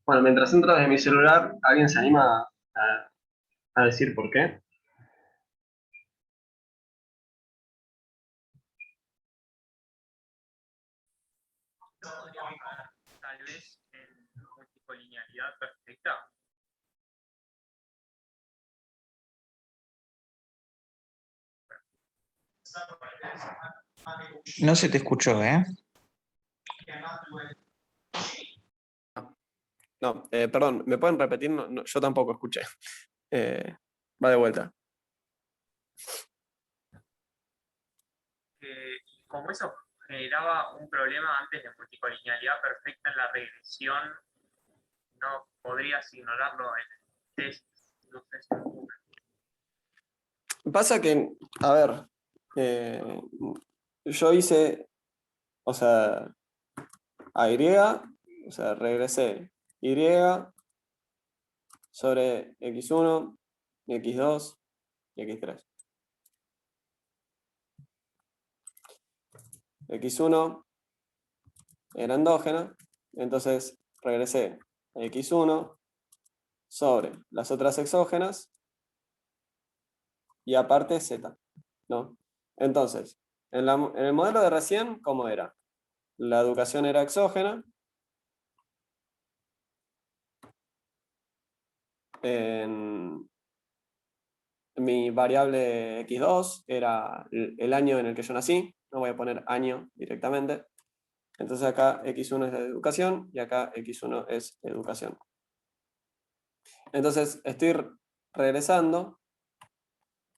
Bueno, mientras entro desde mi celular, ¿alguien se anima a decir por qué? ¿No podríamos hablar tal vez en multicolinealidad perfecta? No se te escuchó, ¿eh? No, perdón, ¿me pueden repetir? Yo tampoco escuché. Va de vuelta. Y como eso generaba un problema antes de multicolinealidad perfecta en la regresión, no podrías ignorarlo en el test. No sé si Pasa que, a ver, yo hice, o sea, a Y, o sea, regresé Y sobre X1, X2 y X3. X1 era endógena, entonces regresé a X1 sobre las otras exógenas y aparte Z, ¿no? Entonces, en el modelo de recién, ¿cómo era? La educación era exógena, en mi variable X2 era el año en el que yo nací, no voy a poner año directamente, entonces acá X1 es la educación y acá X1 es educación. Entonces estoy regresando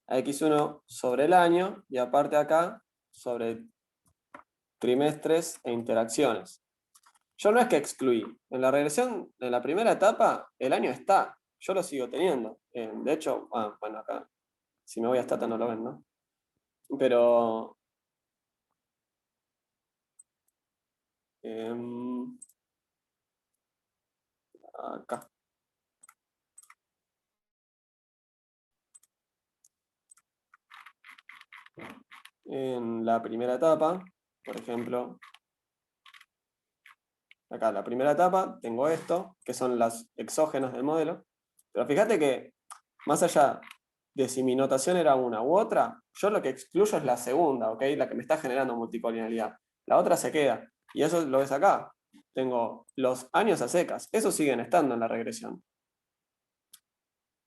a X1 sobre el año y aparte acá sobre trimestres e interacciones. Yo no es que excluí. En la regresión, en la primera etapa, el año está. Yo lo sigo teniendo. De hecho, bueno, acá, si me voy a Stata no lo ven, ¿no? Pero em, acá. En la primera etapa, por ejemplo, acá en la primera etapa tengo esto, que son las exógenas del modelo. Pero fíjate que, más allá de si mi notación era una u otra, yo lo que excluyo es la segunda, ¿ok? La que me está generando multicolinealidad. La otra se queda. Y eso lo ves acá. Tengo los años a secas. Esos siguen estando en la regresión.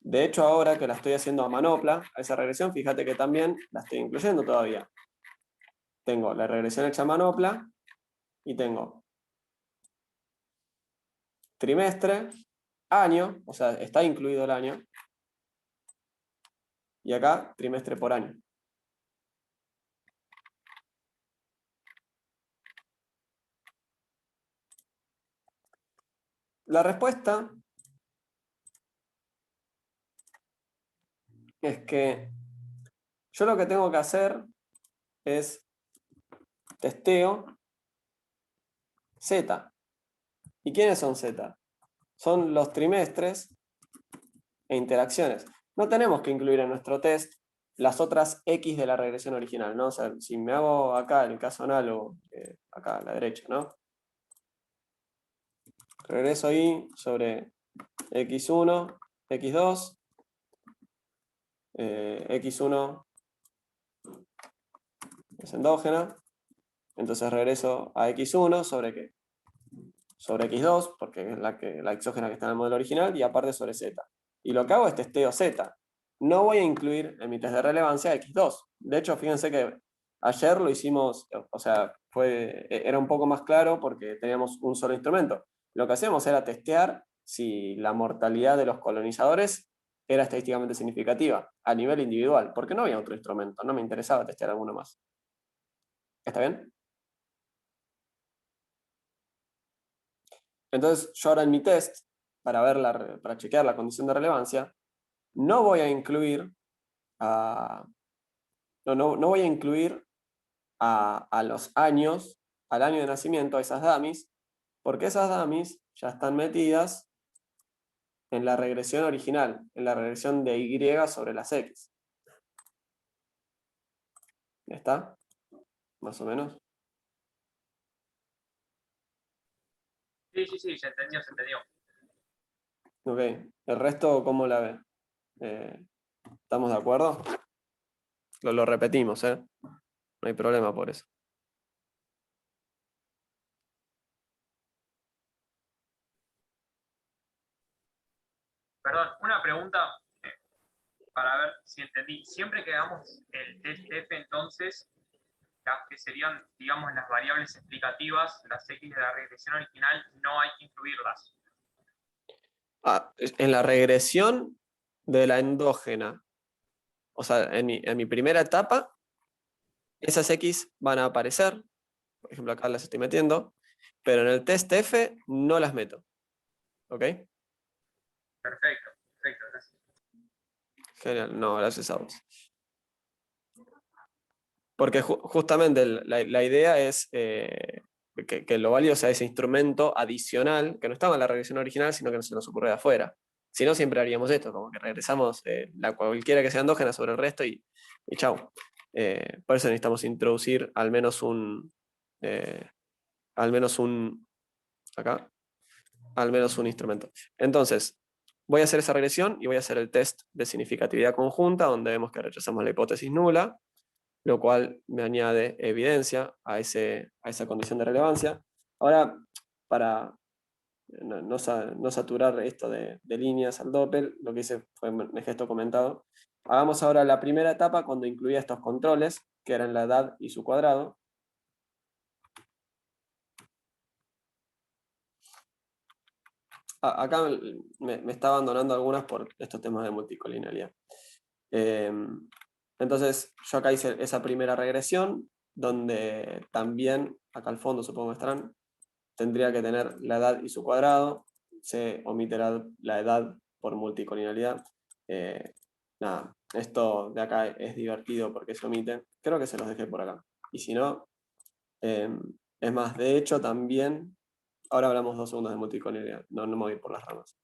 De hecho, ahora que la estoy haciendo a manopla, a esa regresión, fíjate que también la estoy incluyendo todavía. Tengo la regresión hecha a manopla y tengo trimestre, año, o sea, está incluido el año, y acá trimestre por año. La respuesta es que yo lo que tengo que hacer es testeo Z. ¿Y quiénes son Z? Son los trimestres e interacciones. No tenemos que incluir en nuestro test las otras X de la regresión original, ¿no? O sea, si me hago acá el caso análogo, acá a la derecha, ¿no? Regreso ahí sobre X1, X2, X1 es endógena, entonces regreso a X1 sobre ¿qué? Sobre X2, porque es la exógena que está en el modelo original, y aparte sobre Z. Y lo que hago es testeo Z. No voy a incluir en mi test de relevancia X2. De hecho, fíjense que ayer lo hicimos, o sea, era un poco más claro porque teníamos un solo instrumento. Lo que hacíamos era testear si la mortalidad de los colonizadores era estadísticamente significativa a nivel individual, porque no había otro instrumento, no me interesaba testear alguno más. ¿Está bien? Entonces, yo ahora en mi test, para chequear la condición de relevancia, no voy a incluir a, no voy a incluir a los años, al año de nacimiento, a esas dummies, porque esas dummies ya están metidas en la regresión original, en la regresión de Y sobre las X. ¿Ya está? Más o menos. sí, se entendió, se entendió. Ok, el resto, ¿cómo la ve? ¿Estamos de acuerdo? Lo repetimos, ¿eh? No hay problema por eso. Perdón, una pregunta para ver si entendí. Siempre que hagamos el test F, entonces, las que serían, digamos, las variables explicativas, las X de la regresión original, no hay que incluirlas. En la regresión de la endógena, o sea, en mi primera etapa, esas X van a aparecer, por ejemplo acá las estoy metiendo, pero en el test F no las meto, ¿ok? Perfecto, perfecto, gracias. Genial, no, gracias a vos. Porque justamente la idea es que lo válido sea ese instrumento adicional, que no estaba en la regresión original, sino que no se nos ocurre de afuera. Si no, siempre haríamos esto, como que regresamos cualquiera que sea endógena sobre el resto y chau. Por eso necesitamos introducir eh, al menos un, acá, al menos un instrumento. Entonces, voy a hacer esa regresión y voy a hacer el test de significatividad conjunta, donde vemos que rechazamos la hipótesis nula, lo cual me añade evidencia a esa condición de relevancia. Ahora, para no saturar esto de líneas al Doppel, lo que hice fue el gesto comentado. Hagamos ahora la primera etapa cuando incluía estos controles, que eran la edad y su cuadrado. Acá me está abandonando algunas por estos temas de multicolinealidad. Entonces, yo acá hice esa primera regresión, donde también, acá al fondo supongo que estarán, tendría que tener la edad y su cuadrado. Se omite la edad por multicolinealidad. Nada, esto de acá es divertido porque se omite. Creo que se los dejé por acá. Y si no, es más, de hecho también, ahora hablamos 2 segundos de multicolinealidad, no me voy por las ramas.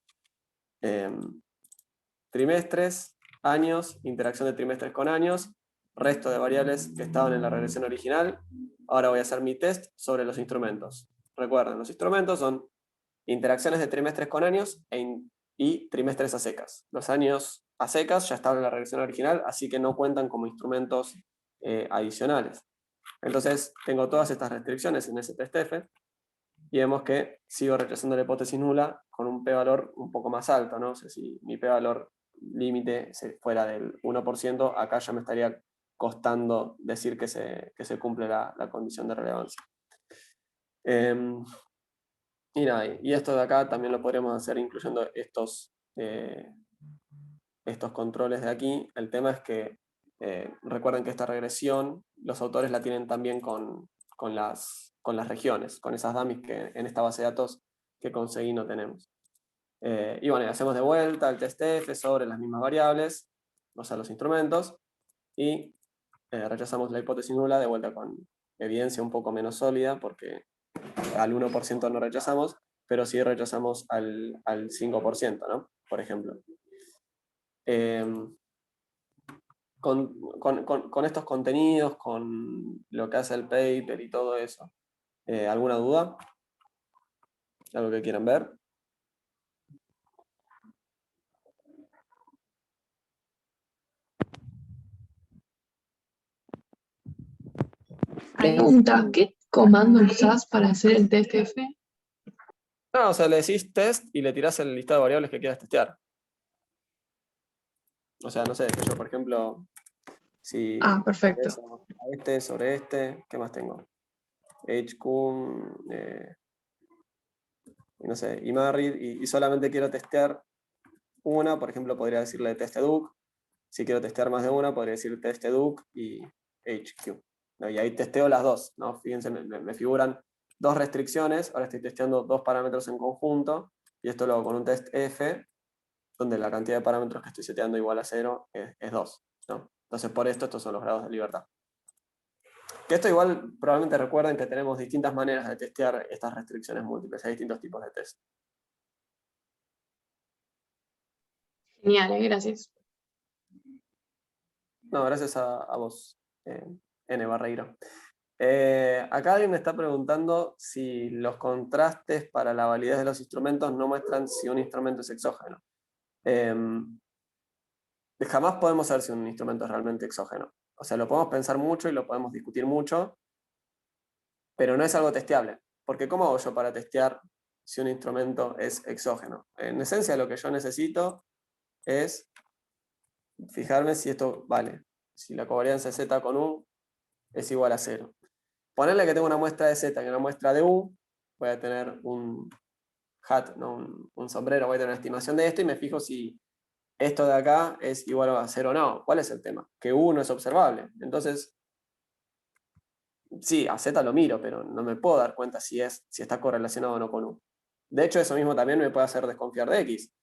Trimestres, años, interacción de trimestres con años, resto de variables que estaban en la regresión original. Ahora voy a hacer mi test sobre los instrumentos. Recuerden, los instrumentos son interacciones de trimestres con años y trimestres a secas. Los años a secas ya estaban en la regresión original, así que no cuentan como instrumentos adicionales. Entonces, tengo todas estas restricciones en ese test F y vemos que sigo rechazando la hipótesis nula con un p-valor un poco más alto, ¿no? O sea, si mi p-valor límite fuera del 1%, acá ya me estaría costando decir que se cumple la condición de relevancia. Y nada, y esto de acá también lo podríamos hacer incluyendo estos controles de aquí. El tema es que recuerden que esta regresión los autores la tienen también con las regiones, con esas dummies que en esta base de datos que conseguí no tenemos. Y bueno, hacemos de vuelta el test F sobre las mismas variables, o sea, los instrumentos, y rechazamos la hipótesis nula de vuelta con evidencia un poco menos sólida, porque al 1% no rechazamos, pero sí rechazamos al 5%, ¿no? Por ejemplo. Con estos contenidos, con lo que hace el paper y todo eso. ¿Alguna duda? ¿Algo que quieran ver? Pregunta, ¿qué comando usás para hacer el test F? No, o sea, le decís test y le tirás el listado de variables que quieras testear. O sea, no sé, que yo, por ejemplo, si Perfecto. a este sobre este, ¿qué más tengo? HQ, no sé, y Married, y solamente quiero testear una, por ejemplo, podría decirle test educ. Si quiero testear más de una, podría decir test educ y HQ. ¿No? Y ahí testeo las dos, ¿no? Fíjense, me figuran 2 restricciones, ahora estoy testeando 2 parámetros en conjunto, y esto lo hago con un test F, donde la cantidad de parámetros que estoy seteando igual a 0 es 2, ¿no? Entonces, por esto, estos son los grados de libertad. Que esto igual, probablemente recuerden que tenemos distintas maneras de testear estas restricciones múltiples, hay distintos tipos de test. Genial, gracias. No, gracias a vos, N. Barreiro. Acá alguien me está preguntando si los contrastes para la validez de los instrumentos no muestran si un instrumento es exógeno. Jamás podemos saber si un instrumento es realmente exógeno. O sea, lo podemos pensar mucho y lo podemos discutir mucho, pero no es algo testeable. Porque ¿cómo hago yo para testear si un instrumento es exógeno? En esencia, lo que yo necesito es fijarme si esto vale. Si la covarianza Z con U es igual a 0. Ponerle que tengo una muestra de Z y una muestra de U, voy a tener un hat, ¿no? un sombrero, voy a tener una estimación de esto y me fijo si esto de acá es igual a 0 o no. ¿Cuál es el tema? Que U no es observable. Entonces, sí, a Z lo miro, pero no me puedo dar cuenta si está correlacionado o no con U. De hecho, eso mismo también me puede hacer desconfiar de X.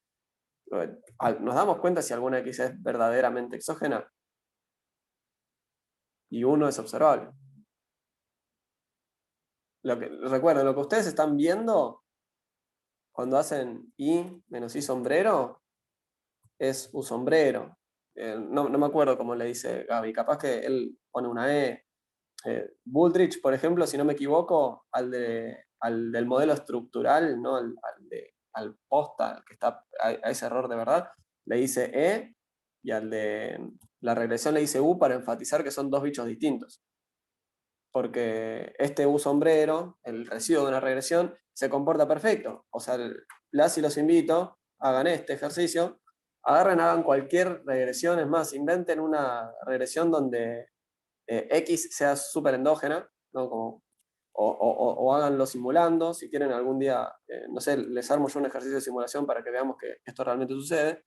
Nos damos cuenta si alguna X es verdaderamente exógena y U no es observable. Recuerden, lo que ustedes están viendo cuando hacen I menos I sombrero es U sombrero. No me acuerdo cómo le dice Gaby, capaz que él pone una E. Bullrich, por ejemplo, si no me equivoco, al del modelo estructural, ¿no? al posta, al que está a ese error de verdad, le dice E, y al de la regresión le dice U para enfatizar que son dos bichos distintos. Porque este U sombrero, el residuo de una regresión, se comporta perfecto. O sea, las y los invito, hagan este ejercicio, hagan cualquier regresión, es más, inventen una regresión donde X sea súper endógena, ¿no? O háganlo simulando, si quieren algún día, no sé, les armo yo un ejercicio de simulación para que veamos que esto realmente sucede.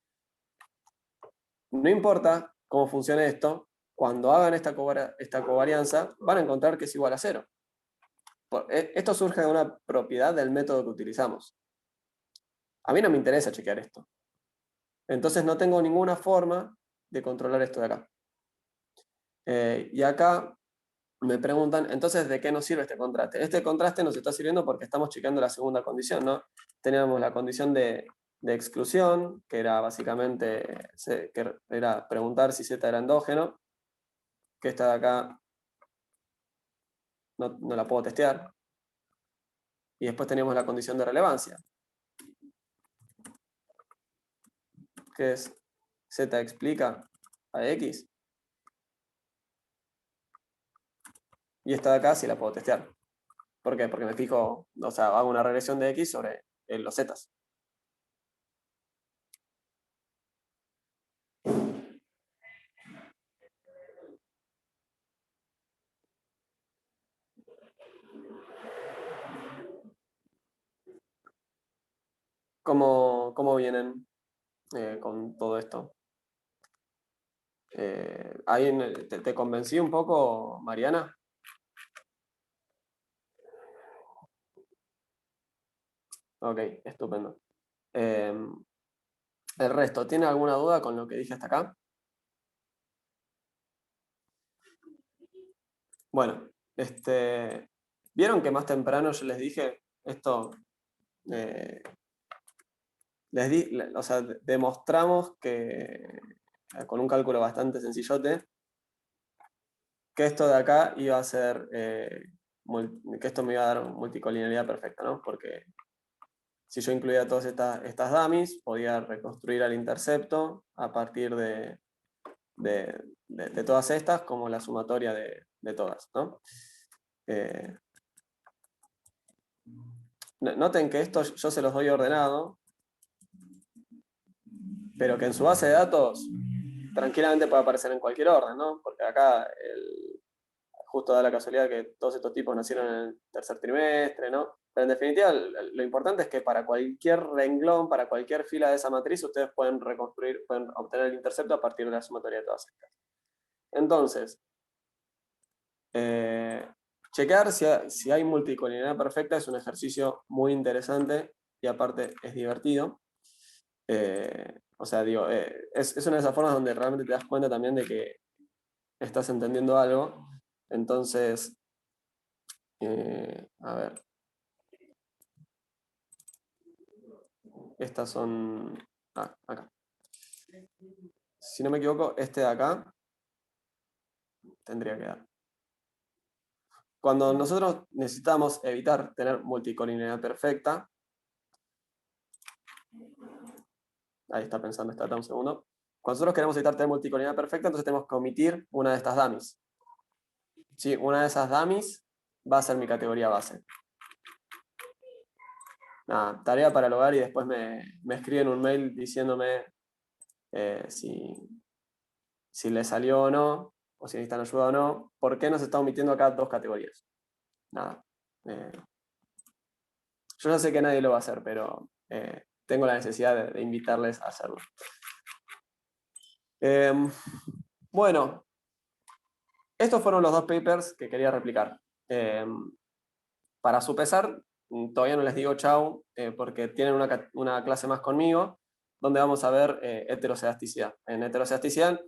No importa cómo funcione esto, cuando hagan esta covarianza, van a encontrar que es igual a 0. Esto surge de una propiedad del método que utilizamos. A mí no me interesa chequear esto. Entonces no tengo ninguna forma de controlar esto de acá. Y acá me preguntan, entonces, ¿de qué nos sirve este contraste? Este contraste nos está sirviendo porque estamos chequeando la segunda condición, ¿no? Teníamos la condición de exclusión, que era básicamente que era preguntar si Z era endógeno, que esta de acá no la puedo testear. Y después teníamos la condición de relevancia, que es Z explica a X. Y esta de acá sí la puedo testear. ¿Por qué? Porque me fijo, o sea, hago una regresión de X sobre los Zetas. ¿Cómo vienen con todo esto? ¿Te convencí un poco, Mariana? Ok, estupendo. El resto, ¿tiene alguna duda con lo que dije hasta acá? Bueno, ¿vieron que más temprano yo les dije esto? eh, o sea, demostramos que con un cálculo bastante sencillote, que esto de acá iba a ser, que esto me iba a dar multicolinealidad perfecta, ¿no? Porque si yo incluía todas estas dummies, podía reconstruir al intercepto a partir de todas estas como la sumatoria de todas, ¿no? Noten que esto yo se los doy ordenado, pero que en su base de datos tranquilamente puede aparecer en cualquier orden, ¿no? Porque acá justo da la casualidad que todos estos tipos nacieron en el tercer trimestre, ¿no? Pero en definitiva, lo importante es que para cualquier renglón, para cualquier fila de esa matriz, ustedes pueden pueden obtener el intercepto a partir de la sumatoria de todas estas. Entonces, checar si hay multicolinealidad perfecta es un ejercicio muy interesante y aparte es divertido. O sea, digo, es una de esas formas donde realmente te das cuenta también de que estás entendiendo algo. Entonces, a ver. Estas son... acá. Si no me equivoco, este de acá tendría que dar. cuando nosotros necesitamos evitar tener multicolinealidad perfecta, ahí está pensando, está un segundo. Cuando nosotros queremos evitar tener multicolinealidad perfecta, entonces tenemos que omitir una de estas dummies. Sí, una de esas dummies va a ser mi categoría base. Nada, tarea para el hogar y después me escriben un mail diciéndome si le salió o no, o si necesitan ayuda o no. ¿Por qué nos está omitiendo acá dos categorías? Nada. Yo ya sé que nadie lo va a hacer, pero tengo la necesidad de invitarles a hacerlo. Bueno, estos fueron los dos papers que quería replicar. Para su pesar, todavía no les digo chau, porque tienen una clase más conmigo, donde vamos a ver heterocedasticidad. En heterocedasticidad,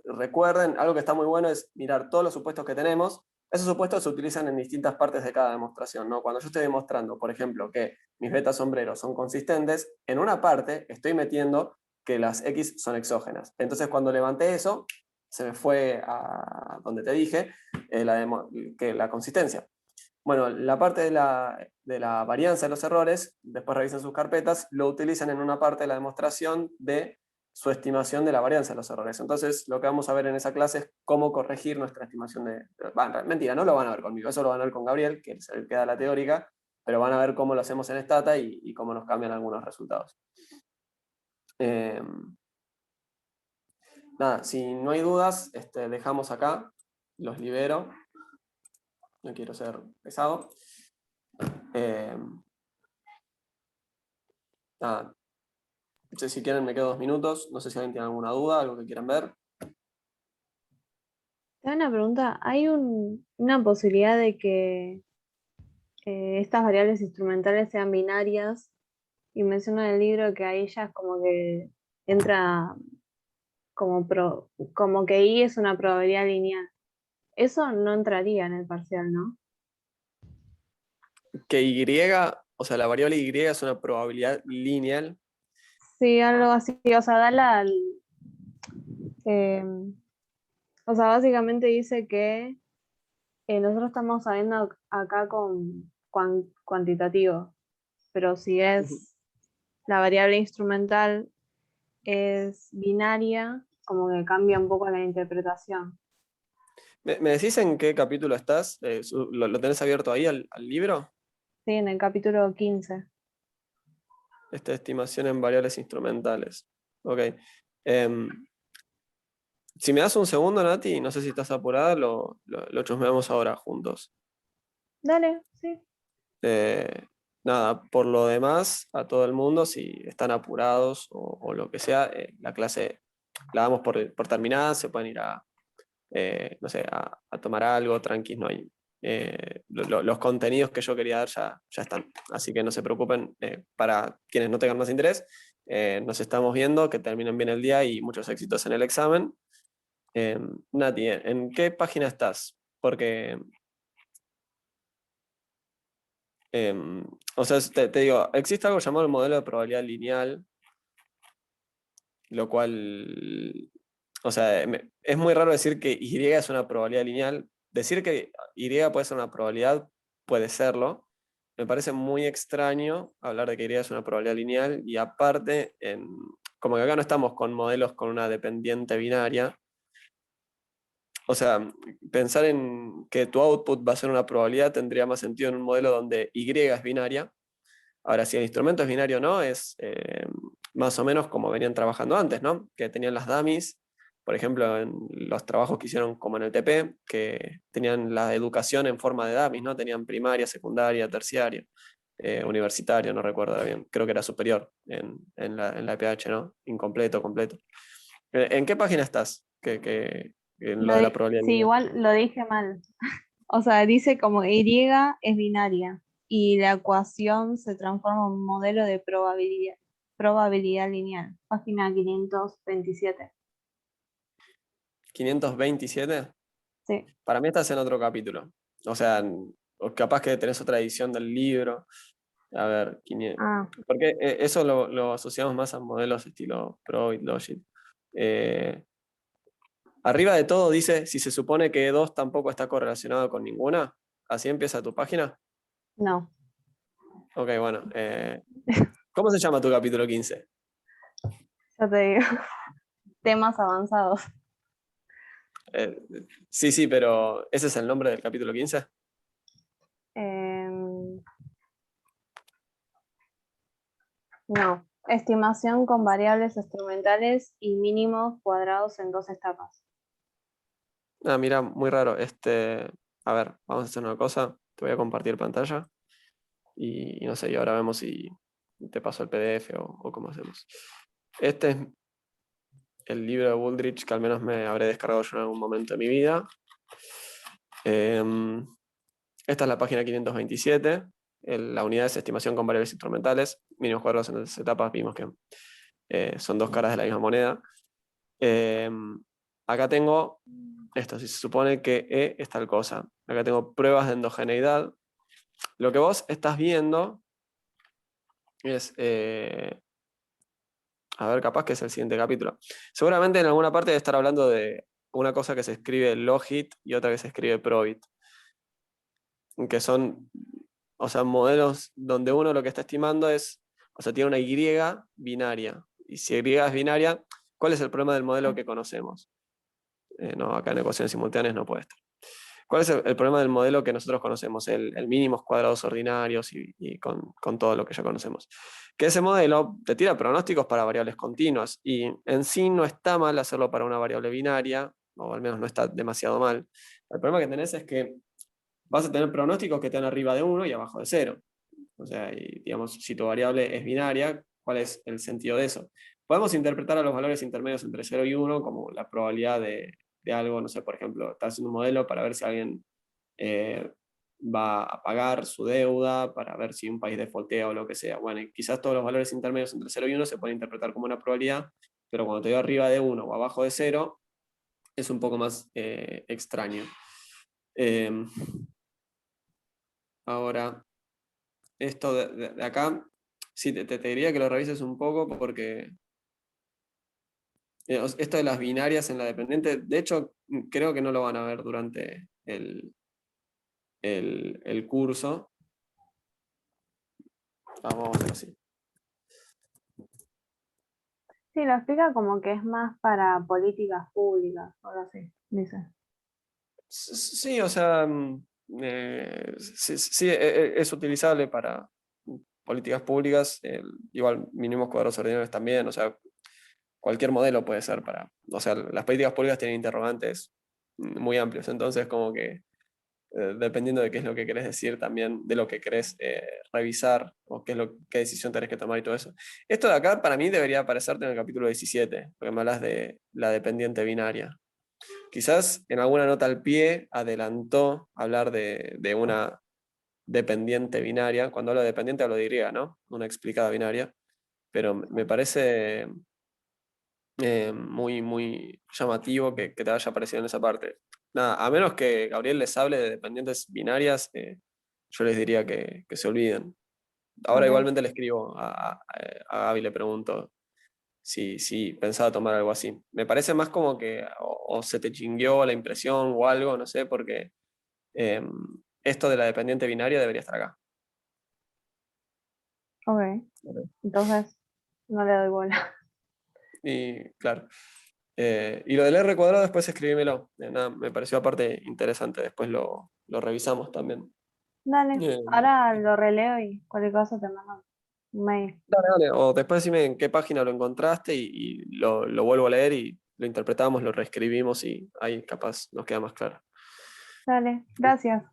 recuerden, algo que está muy bueno es mirar todos los supuestos que tenemos. Esos supuestos se utilizan en distintas partes de cada demostración, ¿no? Cuando yo estoy demostrando, por ejemplo, que mis betas sombreros son consistentes, en una parte estoy metiendo que las X son exógenas. Entonces, cuando levanté eso, se me fue a donde te dije, que la consistencia. Bueno, la parte de la varianza de los errores, después revisan sus carpetas, lo utilizan en una parte de la demostración de su estimación de la varianza de los errores. Entonces, lo que vamos a ver en esa clase es cómo corregir nuestra estimación de... mentira, no lo van a ver conmigo, eso lo van a ver con Gabriel, que es el que da la teórica, pero van a ver cómo lo hacemos en Stata y cómo nos cambian algunos resultados. Nada, si no hay dudas, dejamos acá, los libero. No quiero ser pesado. Nada, no sé si quieren, me quedo 2 minutos. No sé si alguien tiene alguna duda, algo que quieran ver. Te hago una pregunta, ¿hay una posibilidad de que estas variables instrumentales sean binarias? Y menciona en el libro que ahí ya es como que entra como que I es una probabilidad lineal. Eso no entraría en el parcial, ¿no? Que Y, o sea, la variable Y es una probabilidad lineal. Sí, algo así, o sea, eh, o sea, básicamente dice que nosotros estamos sabiendo acá con cuantitativo, pero si es la variable instrumental es binaria, como que cambia un poco la interpretación. ¿Me decís en qué capítulo estás? ¿Lo tenés abierto ahí al libro? Sí, en el capítulo 15. Esta estimación en variables instrumentales. Ok. Em, si me das un segundo, Nati, no sé si estás apurada, lo chusmeamos ahora juntos. Dale, sí. Eh, nada, por lo demás, a todo el mundo, si están apurados o lo que sea, la clase la damos por terminada, se pueden ir a, no sé, a tomar algo, tranquis, no hay. Los contenidos que yo quería dar ya están, así que no se preocupen. Para quienes no tengan más interés, nos estamos viendo, que terminen bien el día y muchos éxitos en el examen. Nati, ¿en qué página estás? Porque o sea, te digo, existe algo llamado el modelo de probabilidad lineal, lo cual, o sea, es muy raro decir que Y es una probabilidad lineal. Decir que Y puede ser una probabilidad, puede serlo. Me parece muy extraño hablar de que Y es una probabilidad lineal y aparte, como que acá no estamos con modelos con una dependiente binaria. O sea, pensar en que tu output va a ser una probabilidad tendría más sentido en un modelo donde Y es binaria. Ahora, si el instrumento es binario o no, es más o menos como venían trabajando antes, ¿no? Que tenían las dummies, por ejemplo, en los trabajos que hicieron como en el TP, que tenían la educación en forma de dummies, ¿no? Tenían primaria, secundaria, terciario, universitario, no recuerdo bien, creo que era superior en la EPH, ¿no? Incompleto, completo. ¿En qué página estás? En lo de la probabilidad Sí, lineal. igual lo dije mal. O sea, dice como Y es binaria y la ecuación se transforma en un modelo de probabilidad lineal. Página 527. 527. Sí. Para mí estás en otro capítulo. O sea, o capaz que tenés otra edición del libro. A ver, 500. Ah, Porque eso lo asociamos más a modelos estilo Probit, Logit. Eh, Arriba de todo dice, si se supone que E2 tampoco está correlacionado con ninguna, ¿así empieza tu página? No, Ok, bueno. ¿Cómo se llama tu capítulo 15? ya te digo. Temas avanzados. Eh, sí, pero ¿ese es el nombre del capítulo 15? Em, no. Estimación con variables instrumentales y mínimos cuadrados en 2 etapas. Ah, mira, muy raro. A ver, vamos a hacer una cosa. Te voy a compartir pantalla. Y no sé, y ahora vemos si te paso el PDF o cómo hacemos. Este es el libro de Wooldridge que al menos me habré descargado yo en algún momento de mi vida. Esta es la página 527. La unidad es estimación con variables instrumentales. Mínimos cuadrados en 2 etapas. Vimos que son 2 caras de la misma moneda. Acá tengo esto. Si se supone que E es tal cosa. Acá tengo pruebas de endogeneidad. Lo que vos estás viendo es... a ver, capaz que es el siguiente capítulo. Seguramente en alguna parte debe estar hablando de una cosa que se escribe logit y otra que se escribe probit. Que son, o sea, modelos donde uno lo que está estimando es, o sea, tiene una Y binaria. Y si Y es binaria, ¿cuál es el problema del modelo que conocemos? No, acá en ecuaciones simultáneas no puede estar. ¿Cuál es el problema del modelo que nosotros conocemos? El mínimos cuadrados ordinarios y con todo lo que ya conocemos. Que ese modelo te tira pronósticos para variables continuas y en sí no está mal hacerlo para una variable binaria, o al menos no está demasiado mal. El problema que tenés es que vas a tener pronósticos que están arriba de 1 y abajo de 0. O sea, y, digamos, si tu variable es binaria, ¿cuál es el sentido de eso? Podemos interpretar a los valores intermedios entre 0 y 1 como la probabilidad de algo, no sé, por ejemplo, estás haciendo un modelo para ver si alguien eh, va a pagar su deuda, para ver si un país defaultea o lo que sea. Bueno, y quizás todos los valores intermedios entre 0 y 1 se pueden interpretar como una probabilidad, pero cuando te doy arriba de 1 o abajo de 0, es un poco más extraño. Ahora, esto de acá, sí, te diría que lo revises un poco porque esto de las binarias en la dependiente, de hecho, creo que no lo van a ver durante el curso. Vamos a hacer así. Sí, lo explica como que es más para políticas públicas, o algo así, dice. Sí, o sea, sí, es utilizable para políticas públicas, igual mínimos cuadrados ordinarios también, o sea, cualquier modelo puede ser para, o sea, las políticas públicas tienen interrogantes muy amplios, entonces como que dependiendo de qué es lo que querés decir también, de lo que querés revisar o qué decisión tenés que tomar y todo eso. Esto de acá para mí debería aparecerte en el capítulo 17, porque me hablas de la dependiente binaria. Quizás en alguna nota al pie adelantó hablar de una dependiente binaria. Cuando hablo de dependiente hablo de Y, ¿no? Una explicada binaria. Pero me parece muy llamativo que te haya aparecido en esa parte. Nada, a menos que Gabriel les hable de dependientes binarias, yo les diría que se olviden. Ahora Ok. igualmente le escribo a Gaby y le pregunto si pensaba tomar algo así. Me parece más como que o se te chingueó la impresión o algo, no sé, porque eh, esto de la dependiente binaria debería estar acá. Ok, entonces no le doy bola. Y claro. Y lo del R cuadrado después escribímelo. Nada, me pareció aparte interesante. Después lo revisamos también. Dale, Eh, ahora lo releo y cualquier cosa te mando un mail. dale. O después decime en qué página lo encontraste y lo vuelvo a leer y lo interpretamos, lo reescribimos y ahí capaz nos queda más claro. Dale, gracias.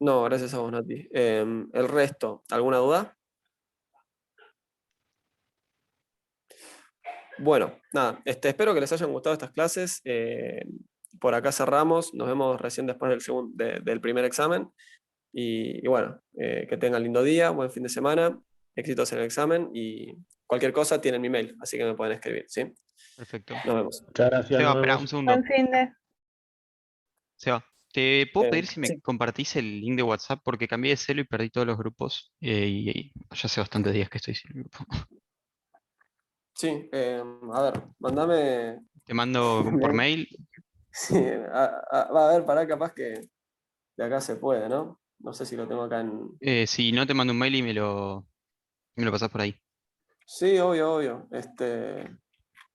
No, gracias a vos, Nati. El resto, ¿alguna duda? Bueno, nada, espero que les hayan gustado estas clases. Por acá cerramos, nos vemos recién después del primer examen. Y bueno, que tengan lindo día, buen fin de semana, éxitos en el examen y cualquier cosa tienen mi mail, así que me pueden escribir, ¿sí? Perfecto. Nos vemos. Muchas gracias, Seba, nos espera, vemos. un segundo. Buen fin de. Seba, ¿te puedo pedir si me Sí, compartís el link de WhatsApp? Porque cambié de celo y perdí todos los grupos. Y ya hace bastantes días que estoy sin el grupo. sí, a ver, mandame Te mando por mail. mail. Sí, va a ver, pará, capaz que de acá se puede, ¿no? No sé si lo tengo acá en... Si no, te mando un mail y me lo pasás por ahí. Sí, obvio, obvio.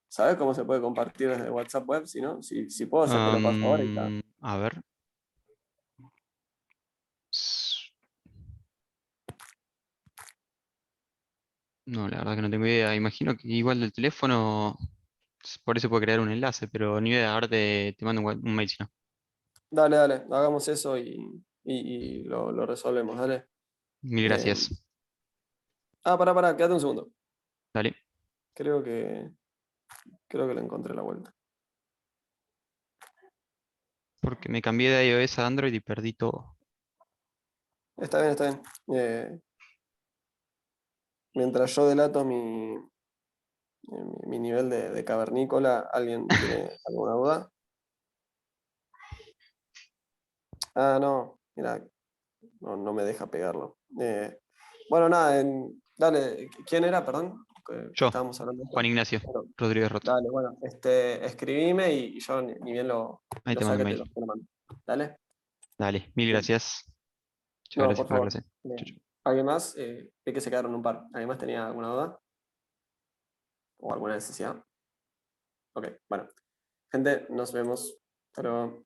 ¿Sabes cómo se puede compartir desde WhatsApp web? Si no, si puedo, ya te lo paso ahora y está. A ver. S- No, la verdad que no tengo idea. Imagino que igual del teléfono, por eso puede crear un enlace, pero ni idea. Ahora te mando un mail si no. Dale, dale, hagamos eso y lo resolvemos, dale. Mil Eh, gracias. pará, quédate un segundo. Dale. Creo que, creo que le encontré la vuelta. Porque me cambié de iOS a Android y perdí todo. Está bien, está bien. Mientras yo delato mi nivel de cavernícola, ¿alguien tiene alguna duda? Ah, no, mira, no me deja pegarlo. Bueno, nada, dale, ¿quién era, perdón? Que Yo, estábamos hablando de Juan esto. Ignacio Bueno, Rodríguez Roto. dale, bueno, escribime y yo ni bien Ahí lo te mando un saque, mail. te lo mando. Dale. Dale, mil Bien. gracias. Muchas No, gracias por por la favor. clase. Chau, Bien. chau. ¿Alguien más? Vi que se quedaron un par. ¿Alguien más tenía alguna duda o alguna necesidad? Ok, bueno. Gente, nos vemos. Hasta luego.